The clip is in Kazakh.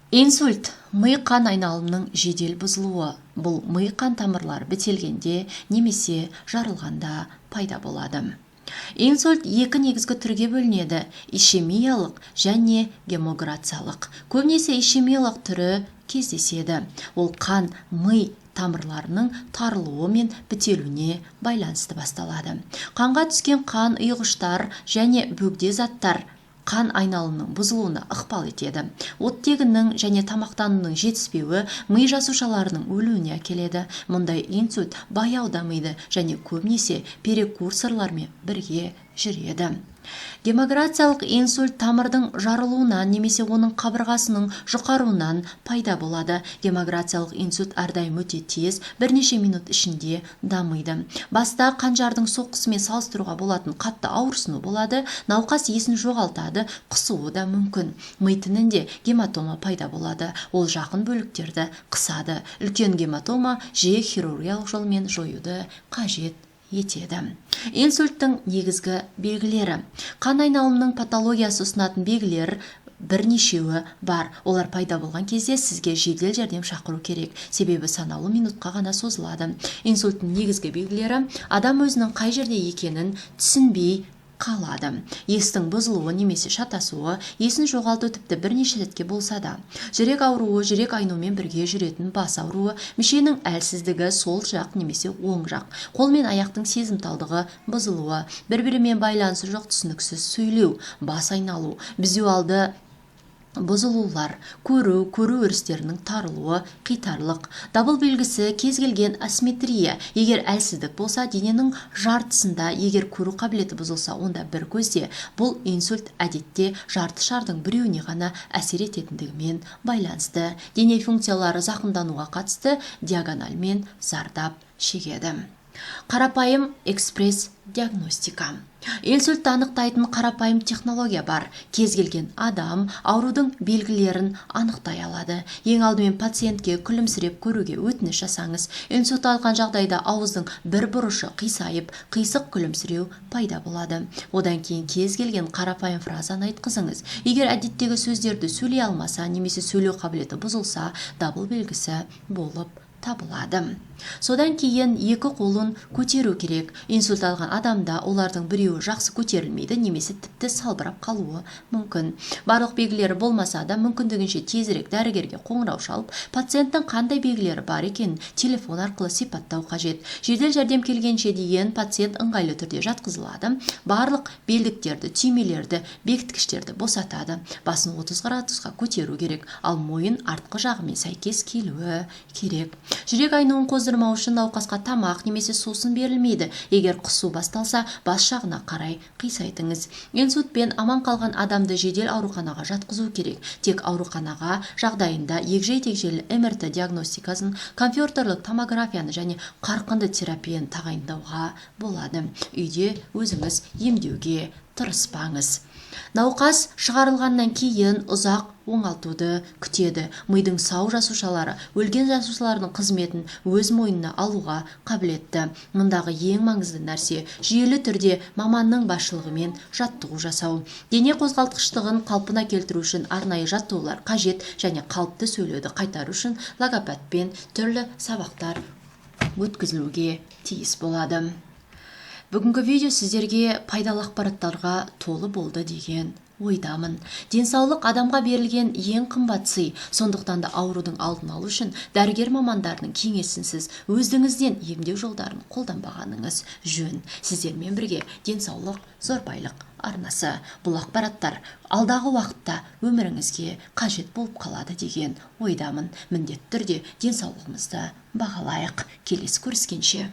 Инсульт ми қан айналымының жедел бұзылуы. Бұл ми қан тамырлары бітелгенде немесе жарылғанда пайда болады. Инсульт екі негізгі түрге бөлінеді: ишемиялық және гемограциялық. Көбінесе ишемиялық түрі кездеседі. Ол қан ми тамырларының тарылуы мен бітелуіне байланысты басталады. Қанға түскен қан ұйғыштар және бөгде заттар қан айналымының бұзылуына ықпал етеді. Оттегінің және тамақтанудың жетіспеуі ми жасушаларының өлуіне әкеледі. Мұндай инсульт баяу дамиды және көбінесе прекурсорлармен бірге жүреді. Гемограциялық инсульт тамырдың жарылуынан немесе оның қабырғасының жұқаруынан пайда болады. Гемограциялық инсульт әрдайым өте тез, бірнеше минут ішінде дамиды. Баста қанжардың соққысымен салыстыруға болатын қатты ауырсыну болады. Науқас есін жоғалтады, құсуы да мүмкін. Ми тінінде гематома пайда болады. Ол жақын бөліктерді қысады. Үлкен гематома жиі хирургиялық жолмен жоюды қажет етеді. Инсульттің негізгі белгілері. Қан айналымының патологиясы ұсынатын белгілер бірнешеуі бар. Олар пайда болған кезде сізге жедел жәрдем шақыру керек, себебі санаулы минутқа ғана созылады. Инсульттың негізгі белгілері: адам өзінің қай жерде екенін түсінбей қалады. Естің бұзылуы немесе шатасуы, есін жоғалту тіпті бірнеше сәтке болса да. Жүрек ауруы, жүрек айнумен бірге жүретін бас ауруы, мүшенің әлсіздігі, сол жақ немесе оң жақ. Қол мен аяқтың сезімталдығы бұзылуы, бір-бірімен байланысы жоқ түсініксіз сөйлеу, бас айналу, визуалды бұзылулар, көру өрістерінің тарылуы, қитарлық. Дабыл белгісі кез келген асимметрия. Егер әлсіздік болса, дененің жартысында, егер көру қабілеті бұзылса, онда бір көзде. Бұл инсульт әдетте жарты шардың біреуіне ғана әсер ететіндігімен байланысты. Дене функциялары зақымдануға қатысты диагоналмен зардап шегеді. Қарапайым экспресс диагностика. Инсультті анықтайтын қарапайым технология бар. Кез келген адам аурудың белгілерін анықтай алады. Ең алдымен пациентке күлімсіреп көруге өтініш жасаңыз. Инсульт алған жағдайда ауыздың бір бұрышы қисайып, қисық күлімсіреу пайда болады. Одан кейін кез келген қарапайым фразаны айтқызыңыз. Егер әдеттегі сөздерді сөйлей алмаса, немесе сөйлеу қабілеті бұзылса, дабыл белгісі болып табылады. Содан кейін екі қолын көтеру керек. Инсульт алған адамда олардың біреуі жақсы көтерілмейді, немесе тіпті салбырап қалуы мүмкін. Барлық белгілері болмаса да, мүмкіндігінше тезірек дәрігерге қоңырау шалып, пациенттің қандай белгілері бар екенін телефон арқылы сипаттау қажет. Жедел жәрдем келгенше дейін пациент ыңғайлы түрде жатқызылады. Барлық белдіктерді, түймелерді, бекіткіштерді босатады. Басын 30 градусқа көтеру керек, ал мойын артқы жағымен сәйкес келуі керек. Жүрек айнуын қоздырмау үшін науқасқа тамақ немесе сусын берілмейді. Егер құсу басталса, бас жағына қарай қисайтыңыз. Инсультпен аман қалған адамды жедел ауруханаға жатқызу керек. Тек ауруханаға жағдайында егжей-тегжейлі МРТ диагностикасын, компьютерлік томографияны және қарқынды терапияны тағайындауға болады. Үйде өзіңіз емдеуге тырыспаңыз. Науқас шығарылғаннан кейін ұзақ оңалтуды күтеді. Мидың сау жасушалары өлген жасушалардың қызметін өз мойнына алуға қабілетті. Мұндағы ең маңызды нәрсе жүйелі түрде маманның басшылығымен жаттығу жасау. Дене қозғалтқыштығын қалпына келтіру үшін арнайы жаттығулар қажет, және қалыпты сөйлеуді қайтару үшін логопедпен түрлі сабақтар өткізілуге тиіс болады. Бүгінгі видео сіздерге пайдалы ақпараттарға толы болды деген ойдамын. Денсаулық адамға берілген ең қымбат сый. Сондықтан да аурудың алдын алу үшін дәрігер мамандарының кеңесінсіз өздігіңізден емдеу жолдарын қолданбағаныңыз жөн. Сіздермен бірге денсаулық зор байлық арнасы. Бұл ақпараттар алдағы уақытта өміріңізге қажет болып қалады деген ойдамын. Міндетті түрде денсаулығымызды бағалайық. Келесі көріскенше.